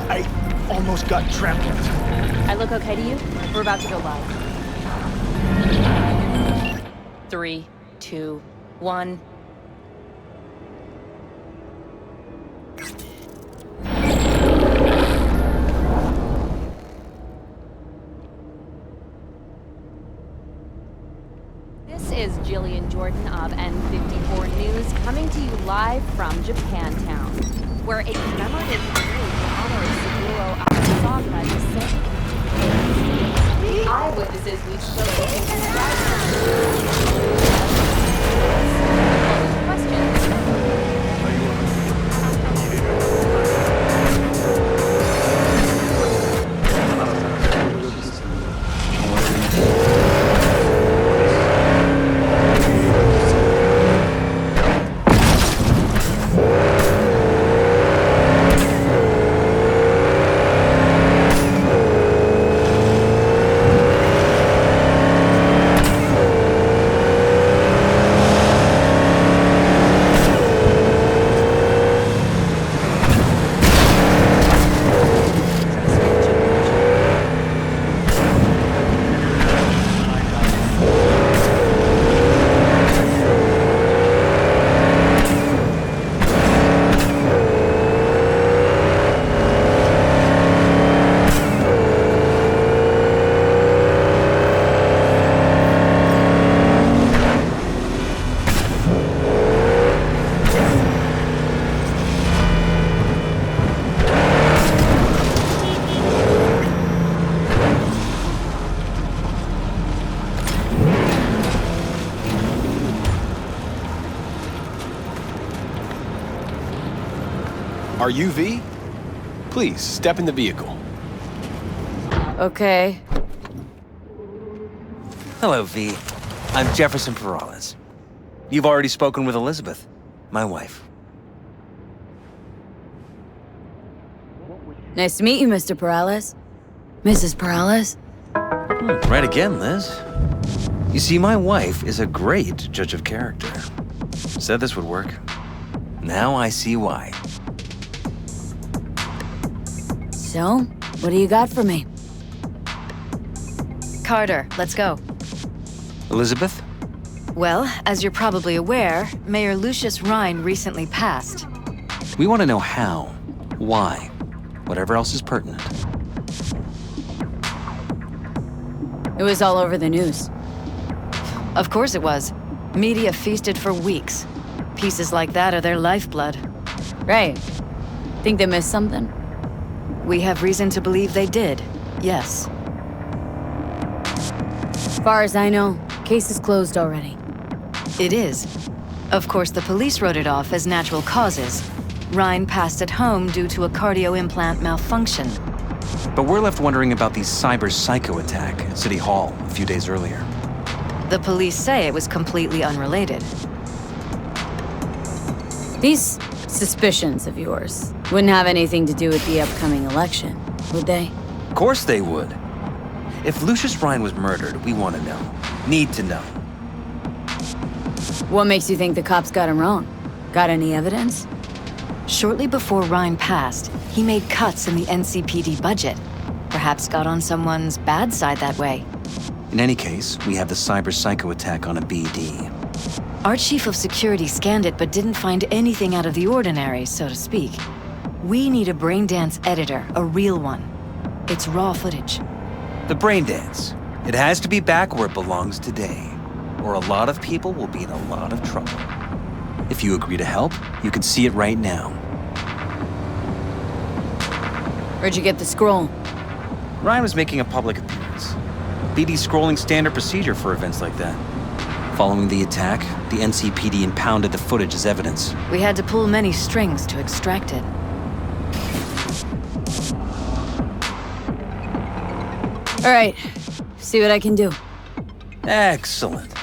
I almost got trapped in it. I look okay to you? We're about to go live. 3, 2, 1. This is Jillian Jordan of N54 News coming to you live from Japantown, where a commemorative parade to honor Saburo Arasaka is set. Eyewitnesses we've spoken to describe questions. Are you V? Please, step in the vehicle. Okay. Hello, V. I'm Jefferson Perales. You've already spoken with Elizabeth, my wife. Nice to meet you, Mr. Perales. Mrs. Perales? Right again, Liz. You see, my wife is a great judge of character. Said this would work. Now I see why. So, what do you got for me? Carter, let's go. Elizabeth? Well, as you're probably aware, Mayor Lucius Rhine recently passed. We want to know how, why, whatever else is pertinent. It was all over the news. Of course it was. Media feasted for weeks. Pieces like that are their lifeblood. Right. Think they missed something? We have reason to believe they did, yes. As far as I know, case is closed already. It is. Of course, the police wrote it off as natural causes. Rhine passed at home due to a cardio implant malfunction. But we're left wondering about the cyber psycho attack at City Hall a few days earlier. The police say it was completely unrelated. These suspicions of yours wouldn't have anything to do with the upcoming election, would they? Of course they would. If Lucius Rhine was murdered, we want to know. Need to know. What makes you think the cops got him wrong? Got any evidence? Shortly before Rhine passed, he made cuts in the NCPD budget. Perhaps got on someone's bad side that way. In any case, we have the cyber psycho attack on a BD. Our chief of security scanned it but didn't find anything out of the ordinary, so to speak. We need a braindance editor, a real one. It's raw footage. The brain dance. It has to be back where it belongs today, or a lot of people will be in a lot of trouble. If you agree to help, you can see it right now. Where'd you get the scroll? Ryan was making a public appearance. BD scrolling standard procedure for events like that. Following the attack, the NCPD impounded the footage as evidence. We had to pull many strings to extract it. All right, see what I can do. Excellent.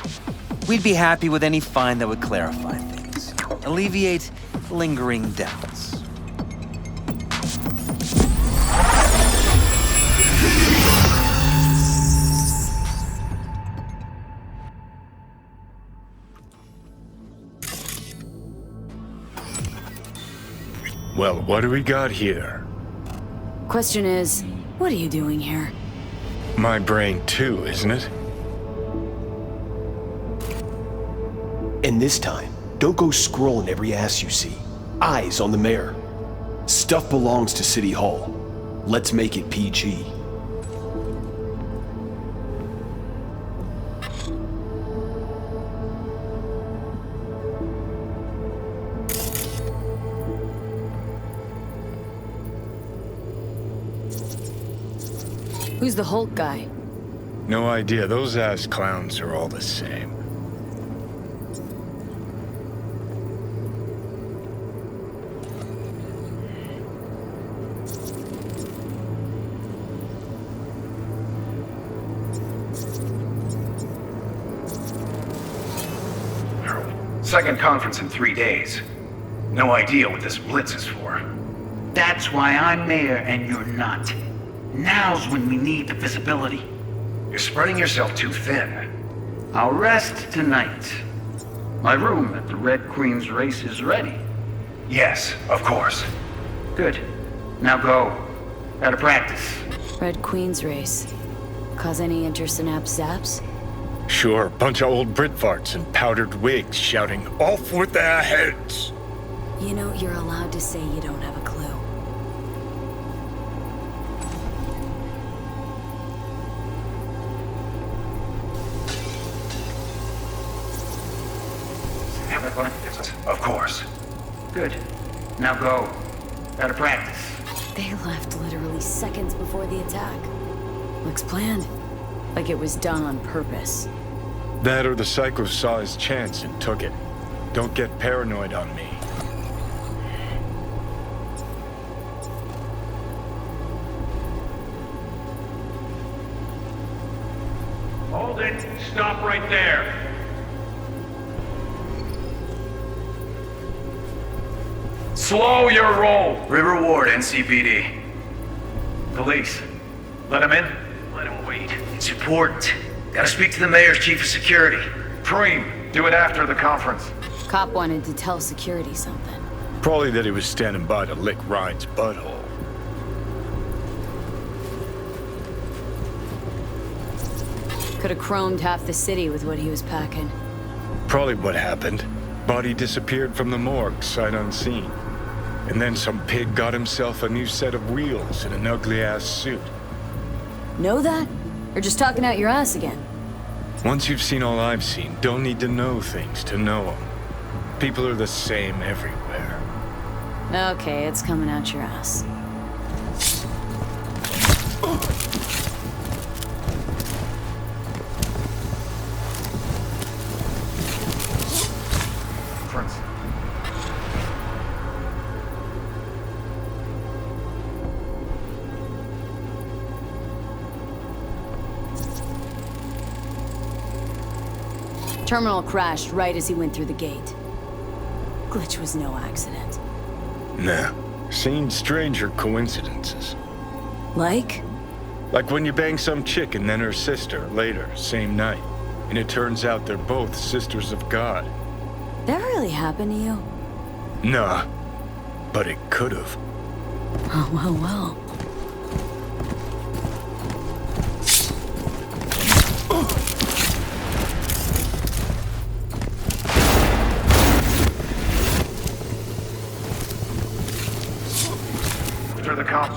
We'd be happy with any find that would clarify things, alleviate lingering doubts. Well, what do we got here? Question is, what are you doing here? My brain too, isn't it? And this time, don't go scrolling every ass you see. Eyes on the mayor. Stuff belongs to City Hall. Let's make it PG. Who's the Hulk guy? No idea. Those ass clowns are all the same. Second conference in 3 days. No idea what this blitz is for. That's why I'm mayor and you're not. Now's when we need the visibility. You're spreading yourself too thin. I'll rest tonight. My room at the Red Queen's race is ready. Yes, of course. Good. Now go. Gotta practice. Red Queen's race. Cause any intersynapse zaps? Sure, bunch of old Brit farts in powdered wigs shouting, "Off with their heads!" You know, you're allowed to say you don't have a clue. Of course. Good. Now go. Gotta practice. They left literally seconds before the attack. Looks planned. Like it was done on purpose. That or the Psycho saw his chance and took it. Don't get paranoid on me. Hold it. Stop right there. Slow your roll. River Ward, NCPD. Police. Let him in? Let him wait. It's important. Gotta speak to the mayor's chief of security. Preem, do it after the conference. Cop wanted to tell security something. Probably that he was standing by to lick Ryan's butthole. Could have chromed half the city with what he was packing. Probably what happened. Body disappeared from the morgue, sight unseen. And then some pig got himself a new set of wheels and an ugly-ass suit. Know that? Or just talking out your ass again? Once you've seen all I've seen, don't need to know things to know them. People are the same everywhere. Okay, it's coming out your ass. Prince. Terminal crashed right as he went through the gate. Glitch was no accident. Nah, seen stranger coincidences. Like? Like when you bang some chick and then her sister later, same night. And it turns out they're both sisters of God. That really happened to you? Nah, but it could've. Oh, well. After the cop.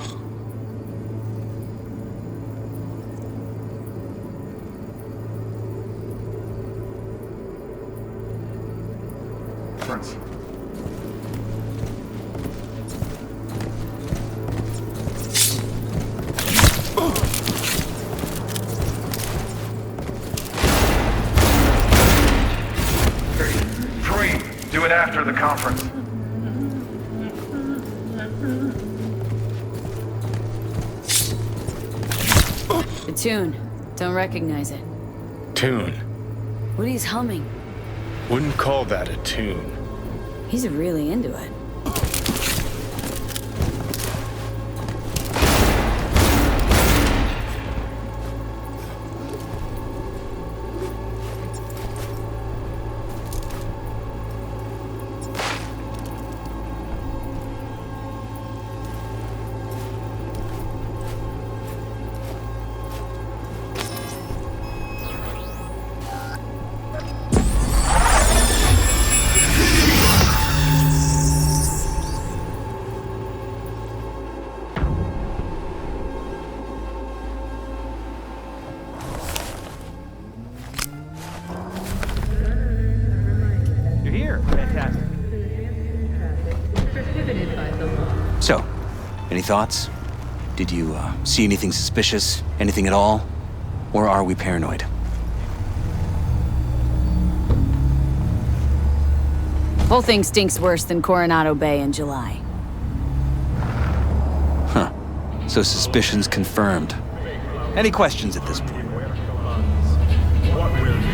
Prince. Preem, do it after the conference. The tune. Don't recognize it. Tune. What he's humming. Wouldn't call that a tune. He's really into it. So, any thoughts? Did you see anything suspicious? Anything at all? Or are we paranoid? Whole thing stinks worse than Coronado Bay in July. Huh. So suspicions confirmed. Any questions at this point?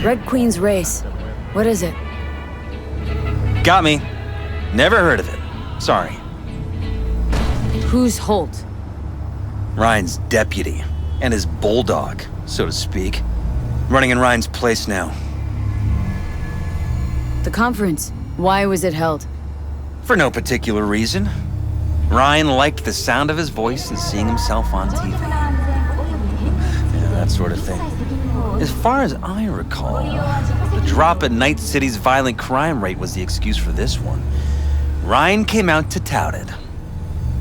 Red Queen's race. What is it? Got me. Never heard of it. Sorry. Who's Holt? Ryan's deputy. And his bulldog, so to speak. Running in Ryan's place now. The conference. Why was it held? For no particular reason. Ryan liked the sound of his voice and seeing himself on TV. Yeah, that sort of thing. As far as I recall, the drop in Night City's violent crime rate was the excuse for this one. Ryan came out to tout it.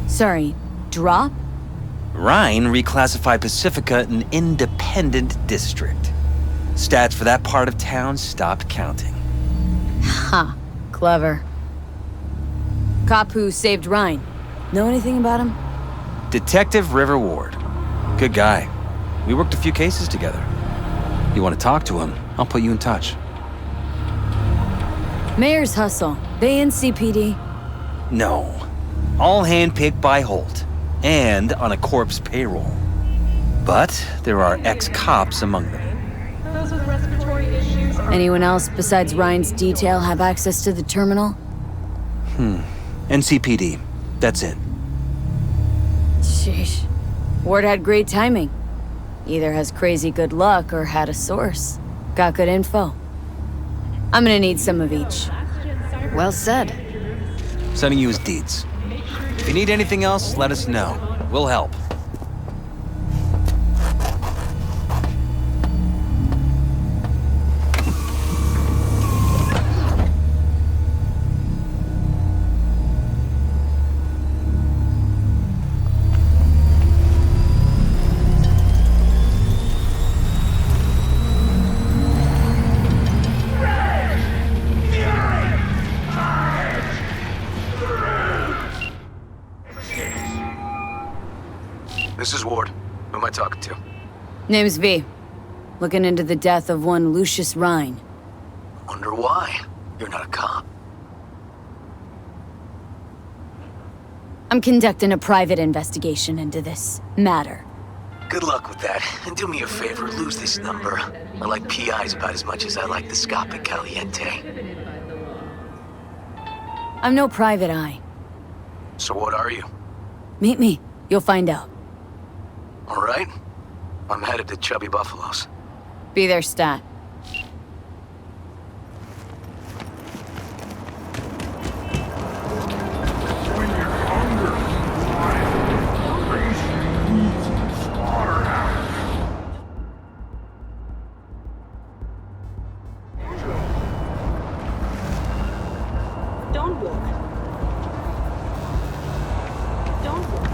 Sorry, drop? Ryan reclassified Pacifica an independent district. Stats for that part of town stopped counting. Ha, clever. Cop who saved Ryan. Know anything about him? Detective River Ward. Good guy. We worked a few cases together. You want to talk to him, I'll put you in touch. Mayor's hustle. They in CPD? No. All handpicked by Holt. And on a corpse payroll. But there are ex-cops among them. Anyone else besides Ryan's detail have access to the terminal? NCPD. That's it. Sheesh. Ward had great timing. Either has crazy good luck or had a source. Got good info. I'm gonna need some of each. Well said. Sending you his deeds. If you need anything else, let us know. We'll help. This is Ward. Who am I talking to? Name's V. Looking into the death of one Lucius Rhine. Wonder why. You're not a cop. I'm conducting a private investigation into this matter. Good luck with that. And do me a favor, lose this number. I like PIs about as much as I like the Scopic Caliente. I'm no private eye. So what are you? Meet me. You'll find out. All right. I'm headed to Chubby Buffaloes. Be there, stat. Don't walk. Don't walk.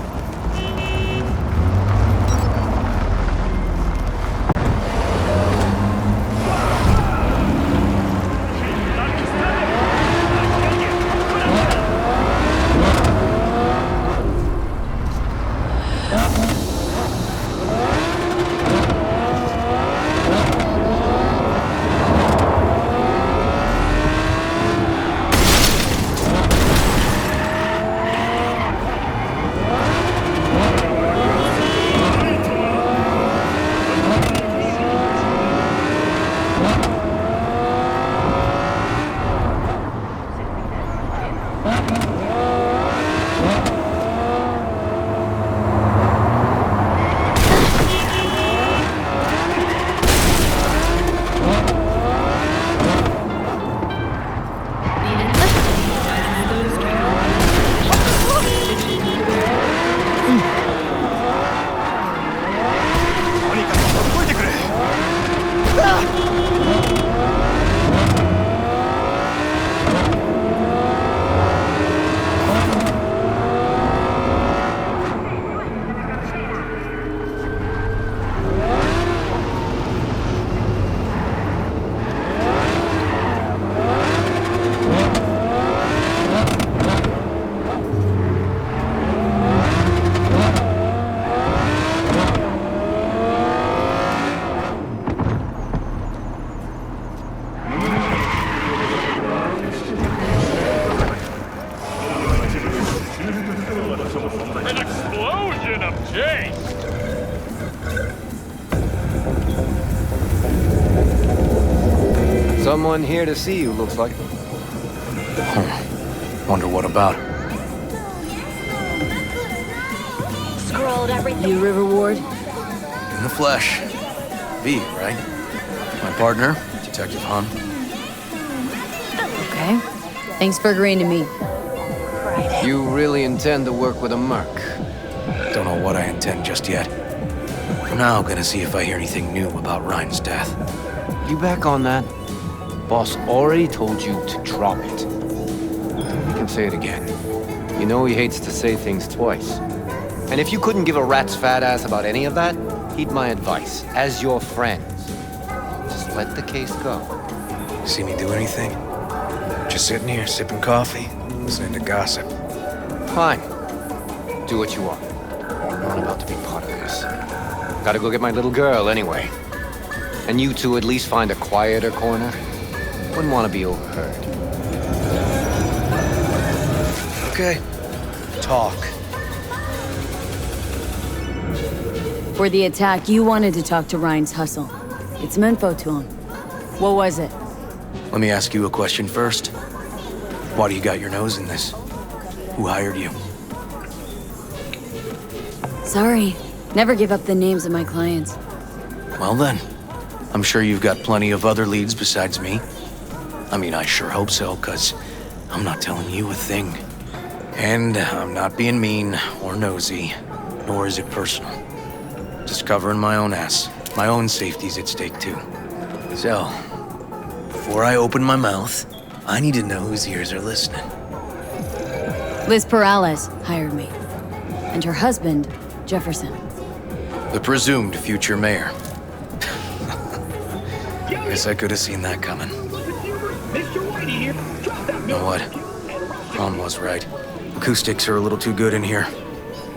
An explosion of taste! Someone here to see you, looks like. Wonder what about. Scrolled everything. You River Ward? In the flesh. V, right? My partner, Detective Hun. Okay. Thanks for agreeing to meet. You really intend to work with a merc? Don't know what I intend just yet. For now, gonna see if I hear anything new about Ryan's death. You back on that? Boss already told you to drop it. You can say it again. You know he hates to say things twice. And if you couldn't give a rat's fat ass about any of that, heed my advice, as your friends. Just let the case go. See me do anything? Just sitting here, sipping coffee, listening to gossip. Fine. Do what you want. I'm not about to be part of this. Gotta go get my little girl anyway. And you two at least find a quieter corner. Wouldn't want to be overheard. Okay. Talk. For the attack, you wanted to talk to Ryan's hustle. Get some info to him. What was it? Let me ask you a question first. Why do you got your nose in this? Who hired you? Sorry. Never give up the names of my clients. Well then, I'm sure you've got plenty of other leads besides me. I mean, I sure hope so, 'cause I'm not telling you a thing. And I'm not being mean or nosy, nor is it personal. Just covering my own ass. My own safety's at stake too. So, before I open my mouth, I need to know whose ears are listening. Liz Perales hired me. And her husband, Jefferson. The presumed future mayor. Guess I could have seen that coming. You know what? Ron was right. Acoustics are a little too good in here.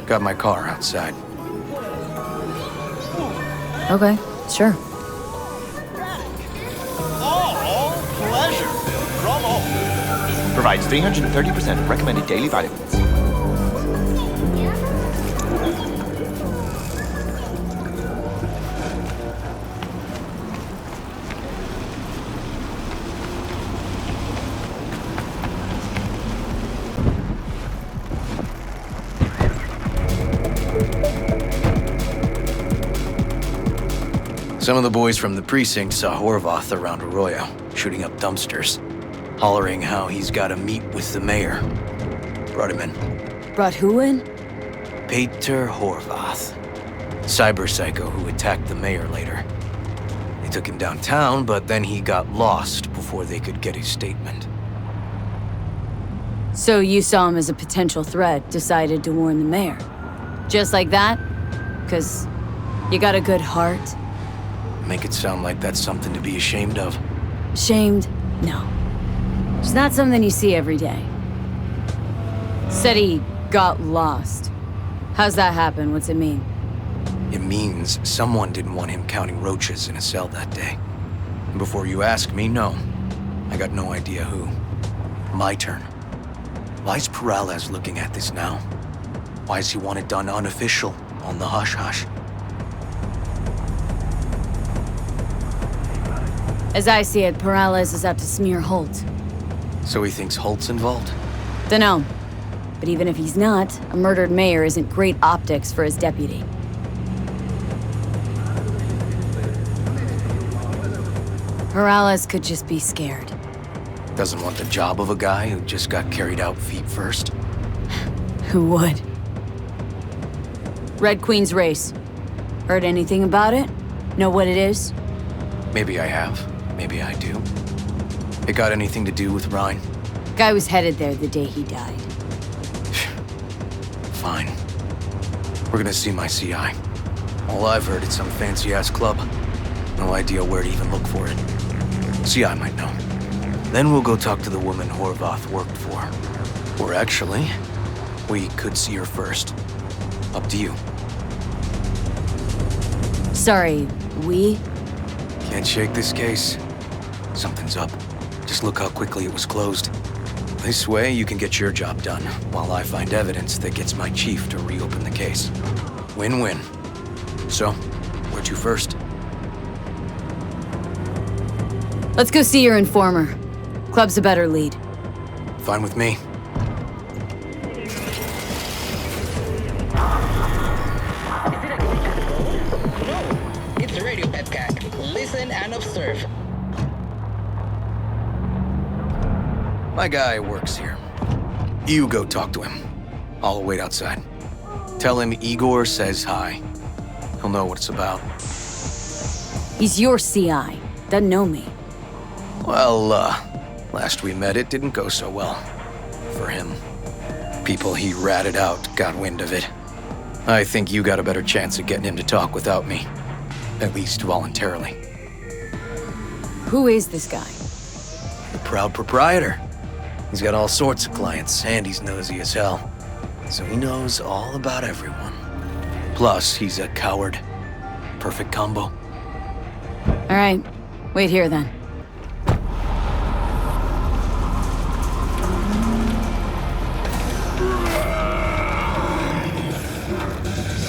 Got my car outside. Okay, sure. Pleasure. Bravo. Provides 330% of recommended daily vitamins. Some of the boys from the precinct saw Horvath around Arroyo, shooting up dumpsters, hollering how he's got to meet with the mayor. Brought him in. Brought who in? Peter Horvath, cyber psycho who attacked the mayor later. They took him downtown, but then he got lost before they could get his statement. So you saw him as a potential threat, decided to warn the mayor. Just like that? 'Cause you got a good heart? Make it sound like that's something to be ashamed of. Shamed? No. It's not something you see every day. Said he got lost. How's that happen? What's it mean? It means someone didn't want him counting roaches in a cell that day. And before you ask me, no. I got no idea who. My turn. Why's Perales looking at this now? Why does he want it done unofficial, on the hush-hush? As I see it, Perales is out to smear Holt. So he thinks Holt's involved? Dunno. But even if he's not, a murdered mayor isn't great optics for his deputy. Perales could just be scared. Doesn't want the job of a guy who just got carried out feet first? Who would? Red Queen's race. Heard anything about it? Know what it is? Maybe I have. Maybe I do. It got anything to do with Ryan? Guy was headed there the day he died. Fine. We're gonna see my CI. All I've heard is some fancy-ass club. No idea where to even look for it. CI might know. Then we'll go talk to the woman Horvath worked for. Or actually, we could see her first. Up to you. Sorry, we? Can't shake this case. Something's up. Just look how quickly it was closed. This way, you can get your job done, while I find evidence that gets my chief to reopen the case. Win-win. So, where to first? Let's go see your informer. Club's a better lead. Fine with me. It's a radio Pepcac. Listen and observe. My guy works here. You go talk to him. I'll wait outside. Tell him Igor says hi. He'll know what it's about. He's your CI. Doesn't know me. Well, last we met, it didn't go so well. For him. People he ratted out got wind of it. I think you got a better chance of getting him to talk without me. At least voluntarily. Who is this guy? The proud proprietor. He's got all sorts of clients, and he's nosy as hell. So he knows all about everyone. Plus, he's a coward. Perfect combo. All right. Wait here, then.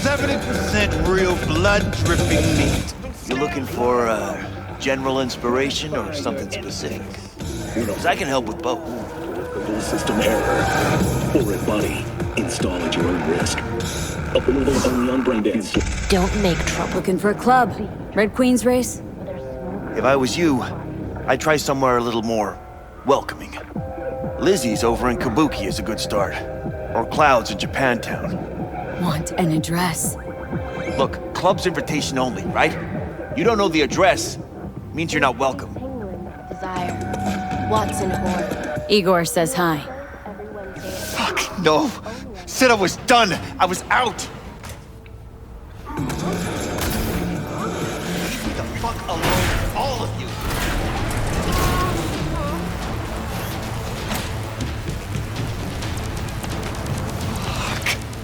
70% real blood-dripping meat. You looking for general inspiration or something specific? Because I can help with both. System error. Foreign body. Install at your own risk. Uploadable only on Braindance. Don't make trouble. Looking for a club. Red Queen's race? If I was you, I'd try somewhere a little more welcoming. Lizzie's over in Kabuki is a good start. Or Cloud's in Japantown. Want an address? Look, club's invitation only, right? You don't know the address. Means you're not welcome. Desire. Watson Horn. Igor says hi. Fuck, no. Said I was done. I was out. Leave me the fuck alone, all of you.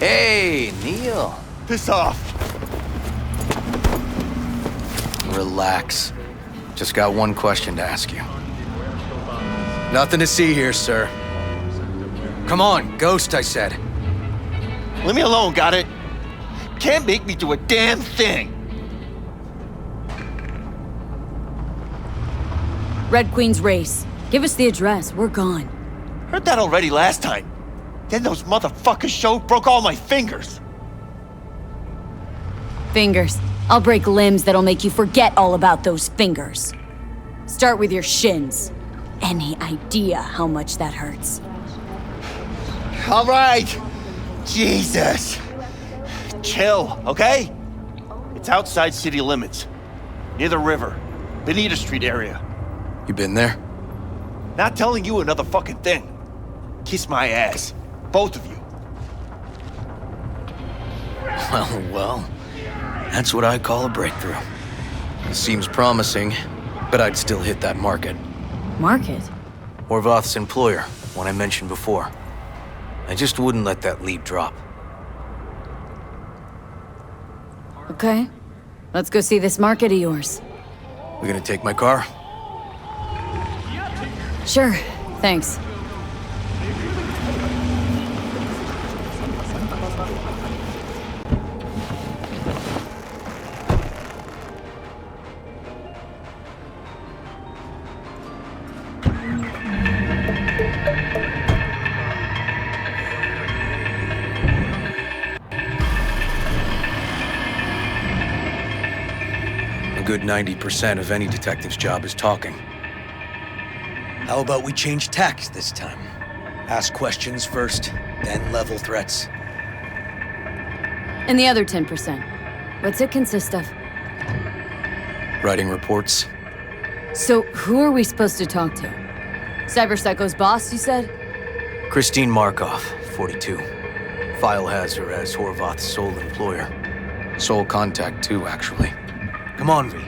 Hey, Neil. Piss off. Relax. Just got one question to ask you. Nothing to see here, sir. Come on, Ghost, I said. Leave me alone, got it? Can't make me do a damn thing. Red Queen's race. Give us the address. We're gone. Heard that already last time. Then those motherfuckers showed, broke all my fingers. Fingers. I'll break limbs that'll make you forget all about those fingers. Start with your shins. Any idea how much that hurts? All right. Jesus. Chill, okay? It's outside city limits. Near the river. Benita Street area. You been there? Not telling you another fucking thing. Kiss my ass. Both of you. Well. That's what I call a breakthrough. It seems promising, but I'd still hit that market. Market? Horvath's employer, one I mentioned before. I just wouldn't let that lead drop. Okay. Let's go see this market of yours. We gonna take my car? Sure. Thanks. A good 90% of any detective's job is talking. How about we change tacks this time? Ask questions first, then level threats. And the other 10%. What's it consist of? Writing reports. So, who are we supposed to talk to? Cyberpsycho's boss, you said? Christine Markov, 42. File has her as Horvath's sole employer. Sole contact, too, actually. Come on, V.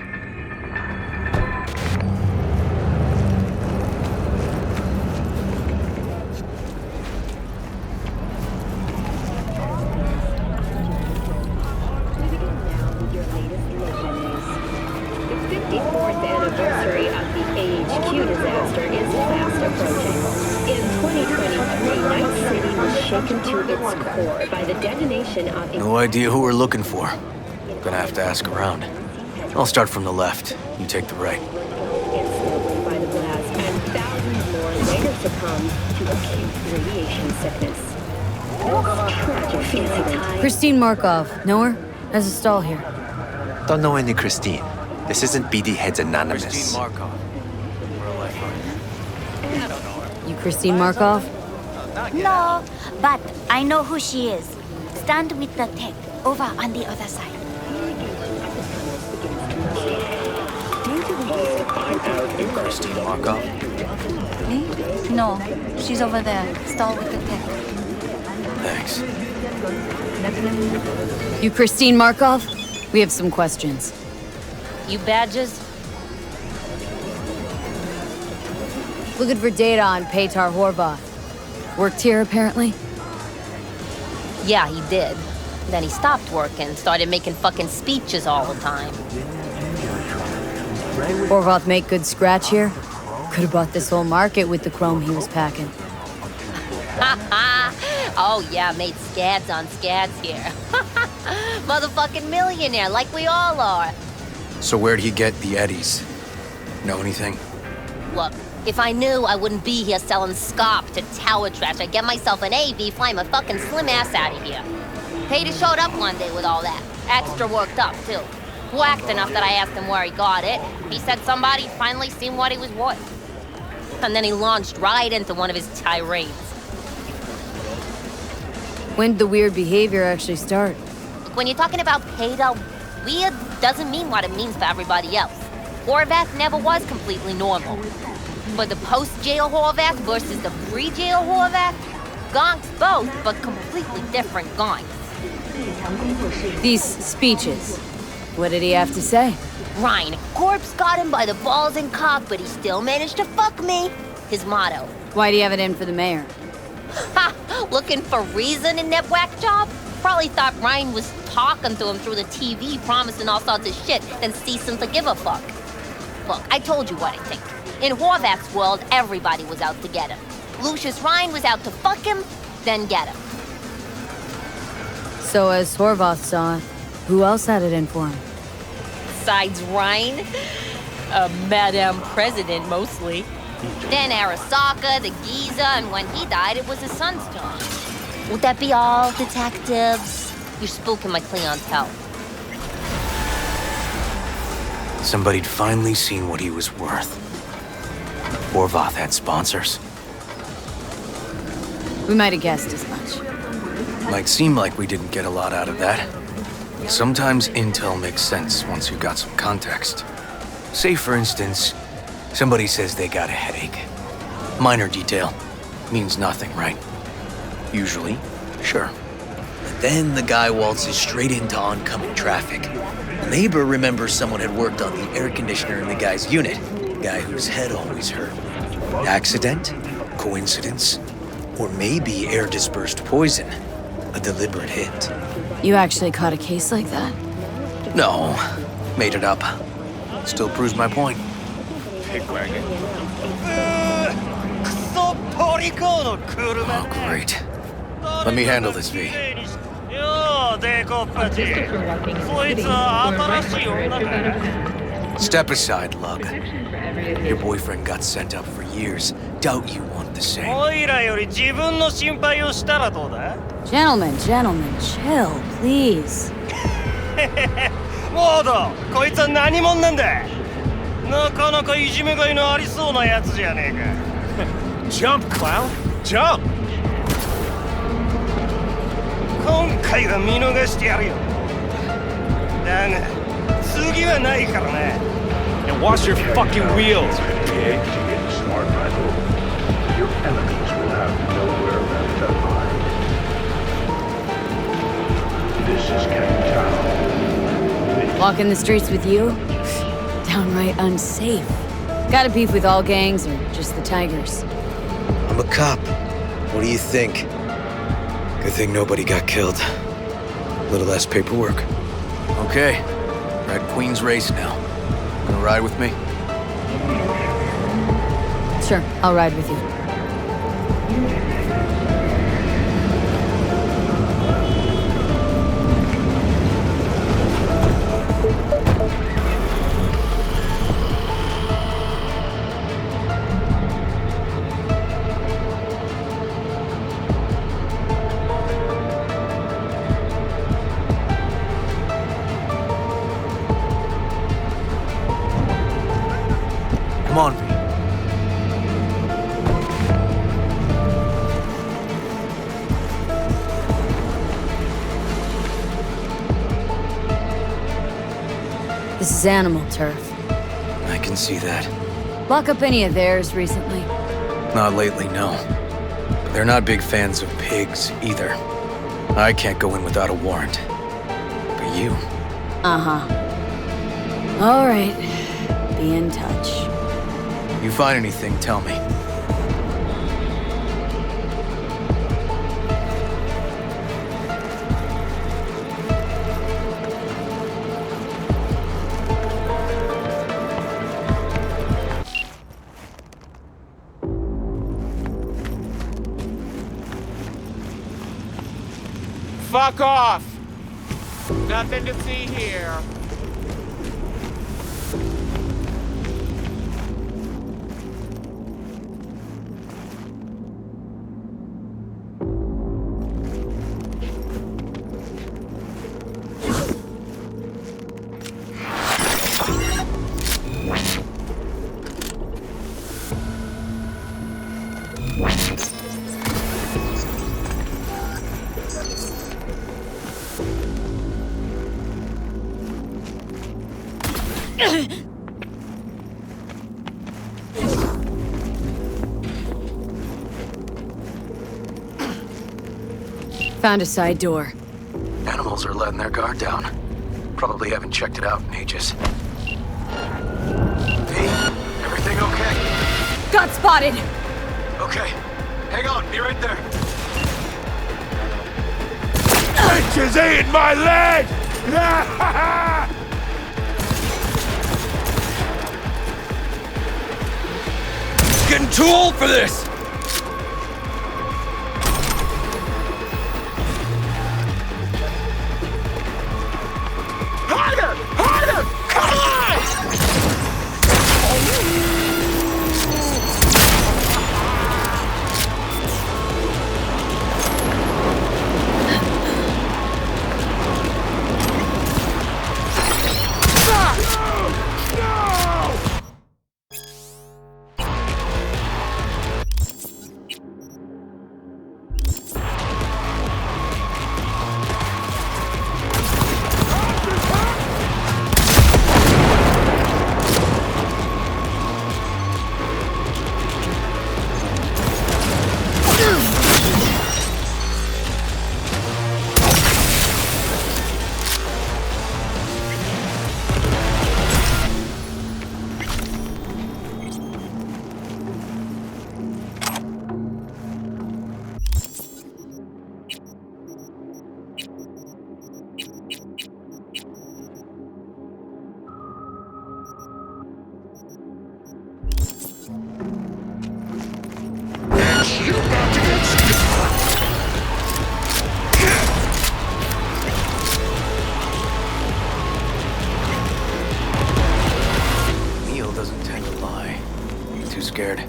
Anniversary of the AHQ disaster is fast approaching. In 2020, shaken to its core by the detonation of... No idea who we're looking for. Gonna have to ask around. I'll start from the left. You take the right. Instantly by the blast, and thousands more later succumbed to acute radiation sickness. Tragic incident. Christine Markov. Know her? Has a stall here. Don't know any Christine. This isn't BD Heads Anonymous. Christine Markov. You Christine Markov? No, but I know who she is. Stand with the tech, over on the other side. Christine Markov? Me? No, she's over there. Stall with the tech. Thanks. You Christine Markov? We have some questions. You badges? Looking for data on Petar Horvath. Worked here, apparently? Yeah, he did. Then he stopped working, started making fucking speeches all the time. Horvath make good scratch here? Could have bought this whole market with the chrome he was packing. Oh yeah, made scads on scads here. Motherfucking millionaire, like we all are. So where'd he get the eddies? Know anything? Look, if I knew, I wouldn't be here selling scop to tower trash. I'd get myself an AV, fly my fucking slim ass out of here. Peter showed up one day with all that. Extra worked up, too. Whacked enough that I asked him where he got it. He said somebody finally seen what he was worth. And then he launched right into one of his tirades. When did the weird behavior actually start? Look, when you're talking about Peter, weird doesn't mean what it means for everybody else. Horvath never was completely normal. But the post-jail Horvath versus the pre-jail Horvath, gonks both, but completely different gonks. These speeches. What did he have to say? Ryan, corpse got him by the balls and cock, but he still managed to fuck me. His motto. Why do you have it in for the mayor? Ha! Looking for reason in that whack job? Probably thought Ryan was talking to him through the TV, promising all sorts of shit, then ceasing to give a fuck. Look, I told you what I think. In Horvath's world, everybody was out to get him. Lucius Ryan was out to fuck him, then get him. So as Horvath saw it, who else had it in for him? Besides Ryan? Madame President, mostly. Then Arasaka, the Giza, and when he died, it was his son's turn. Would that be all, detectives? You're spooking my clientele. Somebody'd finally seen what he was worth. Horvath had sponsors. We might have guessed as much. Might seem like we didn't get a lot out of that. Sometimes intel makes sense once you've got some context. Say, for instance, somebody says they got a headache. Minor detail. Means nothing, right? Usually, sure. But then the guy waltzes straight into oncoming traffic. A neighbor remembers someone had worked on the air conditioner in the guy's unit. Guy whose head always hurt. Accident? Coincidence? Or maybe air-dispersed poison. A deliberate hit. You actually caught a case like that? No. Made it up. Still proves my point. Pigwagon. Oh, great. Let me handle this, V. Step aside, Lug. Your boyfriend got sent up for years. Doubt you want the same. Gentlemen, chill, please. モード、こいつは何者なんだ。なかなかいじめがいのありそうなやつじゃねえか。Jump, clown, jump. 今回は見逃してやるよ。だが次はないからな。And wash your fucking wheels, pig. Your enemies will have nowhere left to hide. This is King Town. Walking the streets with you? Downright unsafe. Got a beef with all gangs or just the Tigers? I'm a cop. What do you think? Good thing nobody got killed. A little less paperwork. Okay, we're at Queen's Race now. Gonna ride with me? Sure, I'll ride with you. Come on, V. This is animal turf. I can see that. Lock up any of theirs recently? Not lately, no. But they're not big fans of pigs, either. I can't go in without a warrant. But you... Uh-huh. All right. Be in touch. You find anything, tell me. Fuck off! Nothing to see here. Found a side door. Animals are letting their guard down. Probably haven't checked it out in ages. Hey, everything okay? Got spotted! Okay. Hang on, be right there. Bitches eating my leg! Getting too old for this! Harder! Harder! Come Neil doesn't tend to lie. Too scared.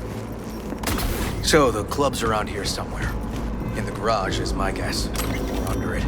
So, the club's around here somewhere. In the garage is my guess. Or under it.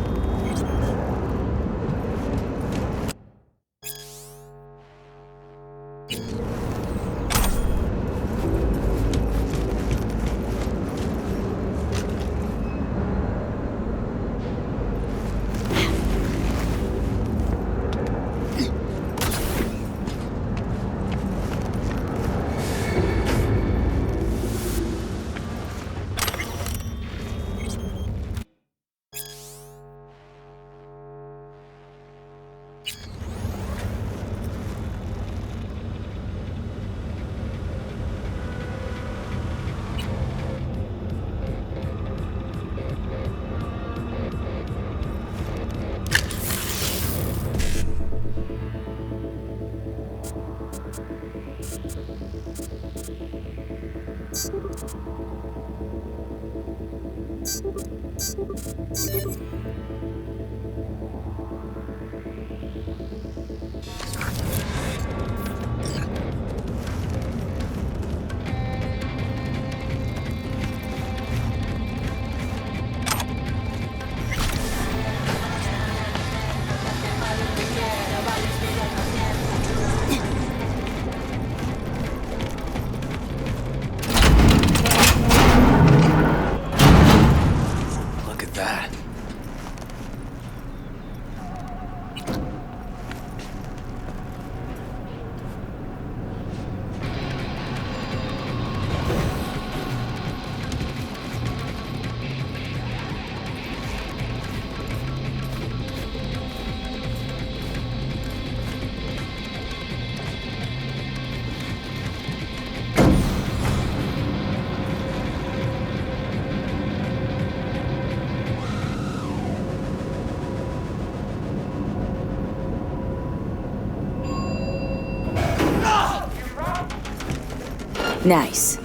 Nice.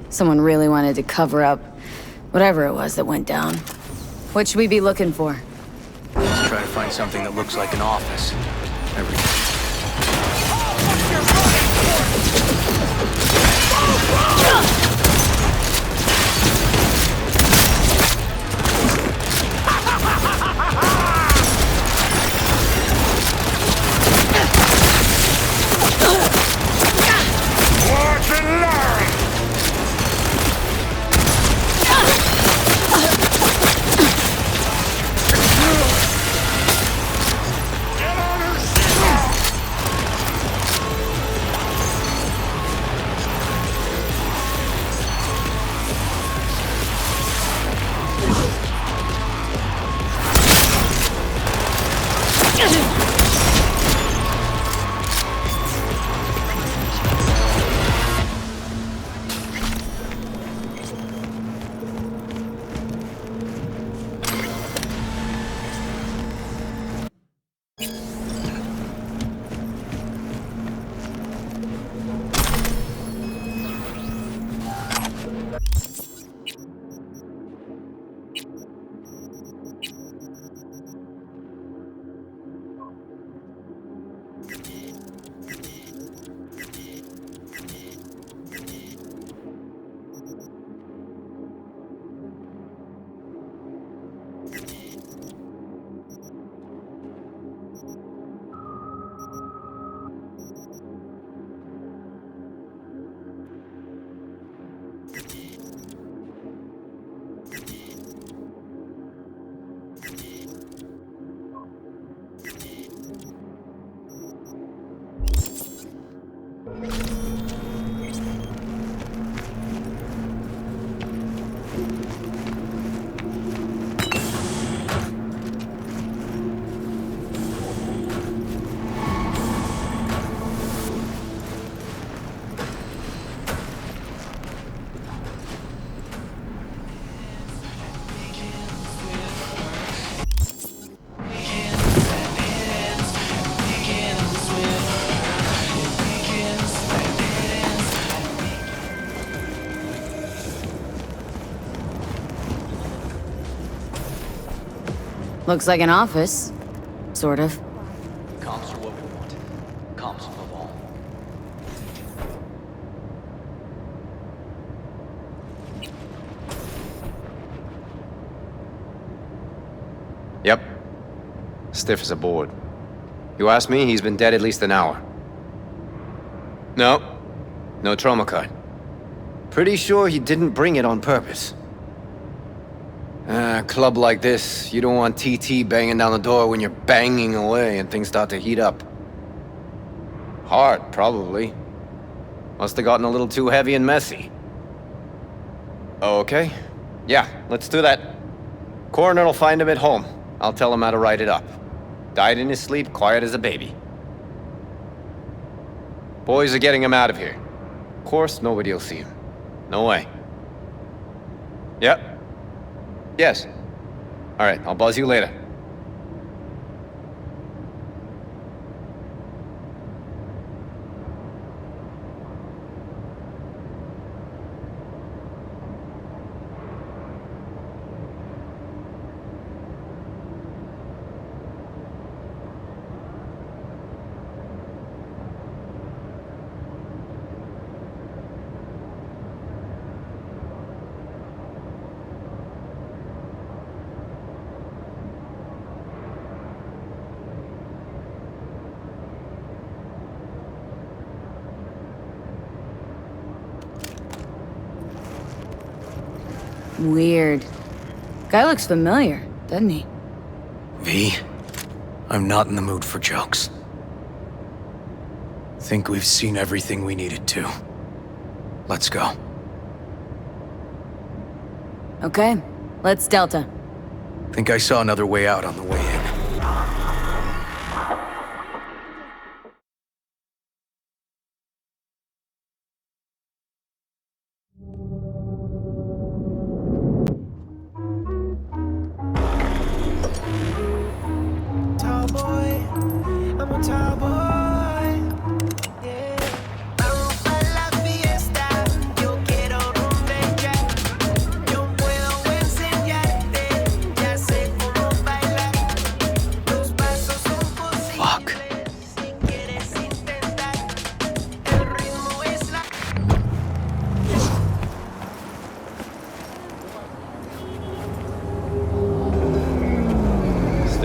Someone really wanted to cover up whatever it was that went down. What should we be looking for? Let's try to find something that looks like an office. Watch and learn! Looks like an office. Sort of. Comms are what we want. Comms above all. Yep. Stiff as a board. You ask me, he's been dead at least an hour. No. No trauma card. Pretty sure he didn't bring it on purpose. A club like this, you don't want TT banging down the door when you're banging away and things start to heat up. Hard, probably. Must have gotten a little too heavy and messy. Okay. Yeah, let's do that. Coroner will find him at home. I'll tell him how to write it up. Died in his sleep, quiet as a baby. Boys are getting him out of here. Of course, nobody will see him. No way. Yep. Yes. All right, I'll buzz you later. Weird. Guy looks familiar, doesn't he? V, I'm not in the mood for jokes. Think we've seen everything we needed to. Let's go. Okay, let's Delta. Think I saw another way out on the way in. I'm a tall boy, yeah. Aruba la fiesta.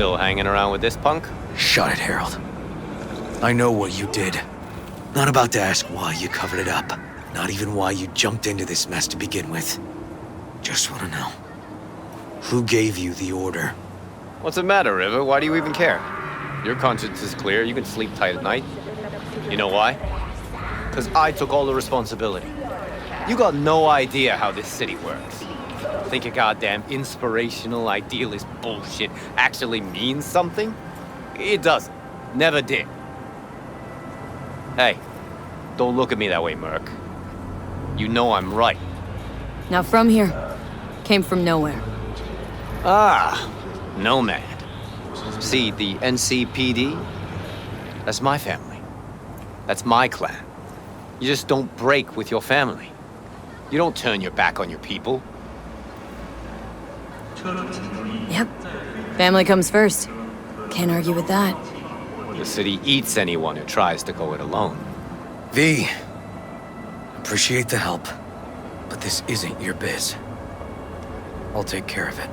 Still hanging around with this punk? Shut it, Harold. I know what you did. Not about to ask why you covered it up. Not even why you jumped into this mess to begin with. Just want to know. Who gave you the order? What's the matter, River? Why do you even care? Your conscience is clear. You can sleep tight at night. You know why? Because I took all the responsibility. You got no idea how this city works. Think your goddamn inspirational, idealist bullshit actually means something? It doesn't. Never did. Hey, don't look at me that way, Merc. You know I'm right. Now from here. Came from nowhere. Ah, Nomad. See, the NCPD? That's my family. That's my clan. You just don't break with your family. You don't turn your back on your people. Yep. Family comes first. Can't argue with that. The city eats anyone who tries to go it alone. V, appreciate the help, but this isn't your biz. I'll take care of it.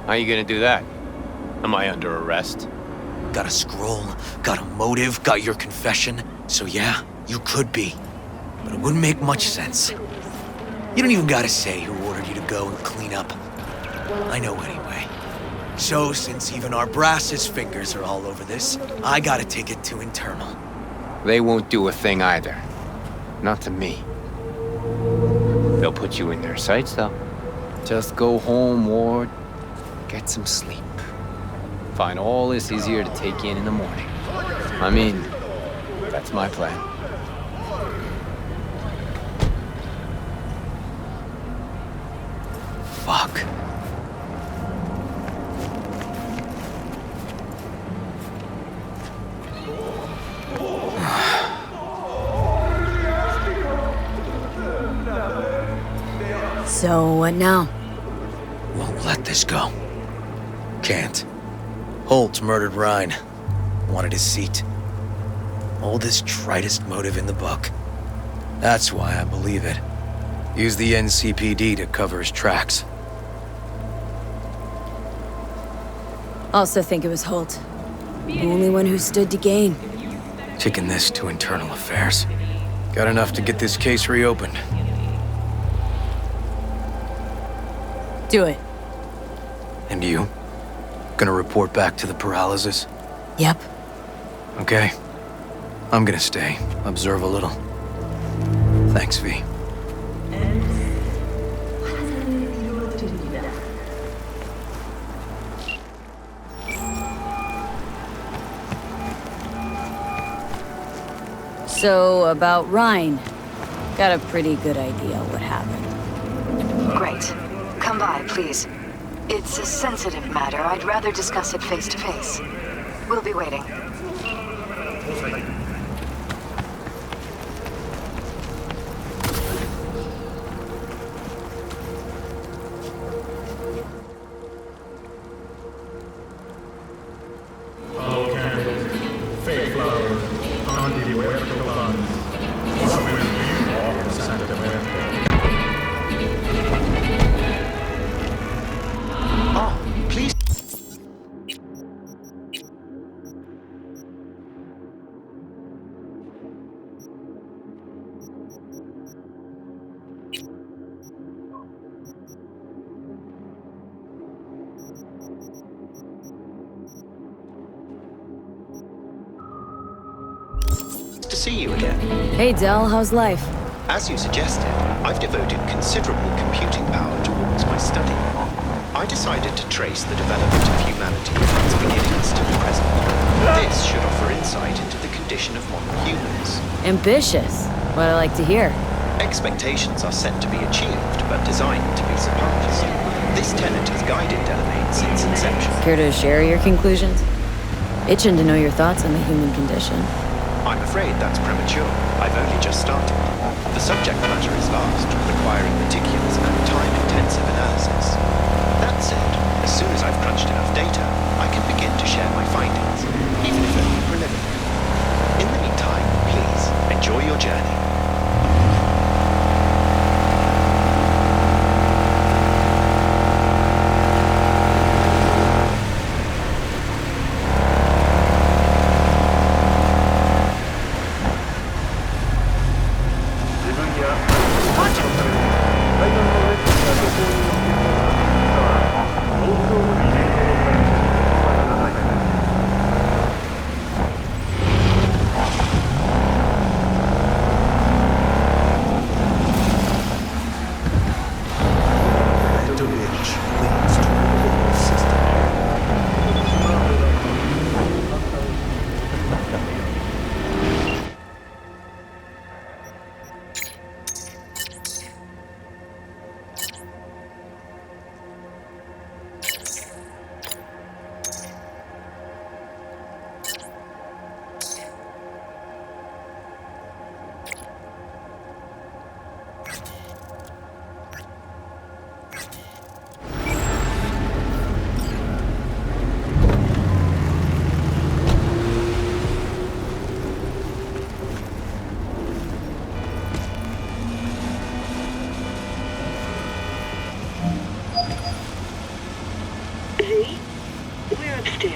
How you gonna do that? Am I under arrest? Got a scroll, got a motive, got your confession. So yeah, you could be. But it wouldn't make much sense. You don't even gotta say who ordered you to go and clean up. I know anyway. So, since even our brass's fingers are all over this, I gotta take it to internal. They won't do a thing either. Not to me. They'll put you in their sights, though. Just go home, Ward. Get some sleep. Find all this easier to take in the morning. I mean, that's my plan. Fuck. So, what now? Won't let this go. Can't. Holt murdered Ryan. Wanted his seat. Oldest, tritest motive in the book. That's why I believe it. Use the NCPD to cover his tracks. Also think it was Holt. The only one who stood to gain. Taking this to internal affairs. Got enough to get this case reopened. Do it. And you? Gonna report back to the paralysis? Yep. Okay. I'm gonna stay. Observe a little. Thanks, V. So, about Ryan. Got a pretty good idea what happened. Great. Come by, please. It's a sensitive matter. I'd rather discuss it face to face. We'll be waiting. To see you again. Hey, Del, how's life? As you suggested, I've devoted considerable computing power towards my study. I decided to trace the development of humanity from its beginnings to the present. This should offer insight into the condition of modern humans. Ambitious. What I like to hear. Expectations are set to be achieved, but designed to be surpassed. This tenet has guided Delamain since inception. Care to share your conclusions? Itching to know your thoughts on the human condition. I'm afraid that's premature. I've only just started. The subject matter is vast, requiring meticulous and time-intensive analysis. That said, as soon as I've crunched enough data, I can begin to share my findings, even if only preliminary. In the meantime, please, enjoy your journey.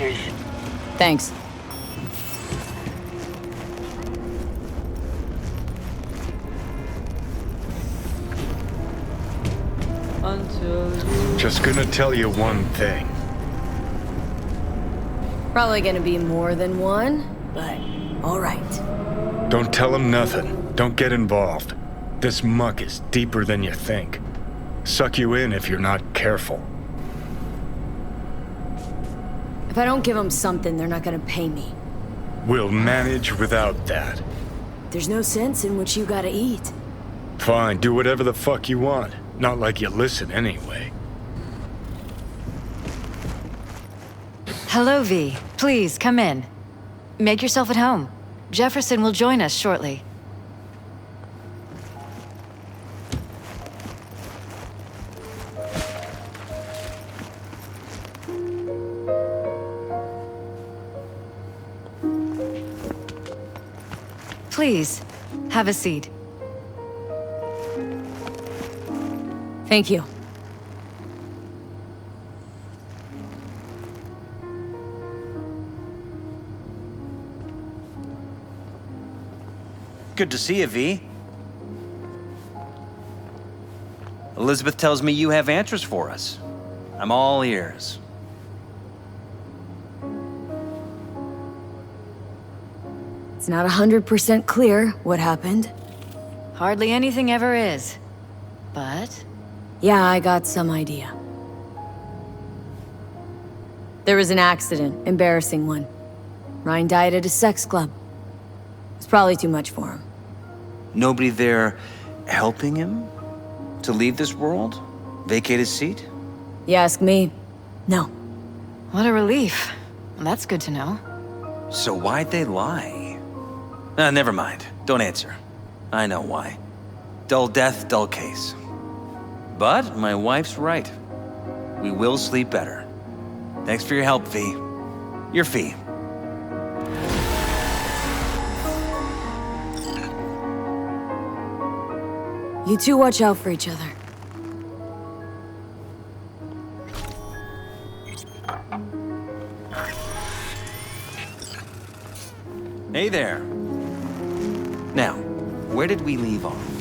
location. Thanks. Just gonna tell you one thing. Probably gonna be more than one, but alright. Don't tell him nothing. Don't get involved. This muck is deeper than you think. Suck you in if you're not careful. If I don't give them something, they're not gonna pay me. We'll manage without that. There's no sense in what you gotta eat. Fine, do whatever the fuck you want. Not like you listen anyway. Hello, V. Please, come in. Make yourself at home. Jefferson will join us shortly. Please, have a seat. Thank you. Good to see you, V. Elizabeth tells me you have answers for us. I'm all ears. It's not 100% clear what happened. Hardly anything ever is. But... yeah, I got some idea. There was an accident, embarrassing one. Ryan died at a sex club. It's probably too much for him. Nobody there helping him to leave this world? Vacate his seat? You ask me? No. What a relief. That's good to know. So why'd they lie? Never mind. Don't answer. I know why. Dull death, dull case. But my wife's right. We will sleep better. Thanks for your help, V. Your fee. You two watch out for each other. Hey there. Now, where did we leave off?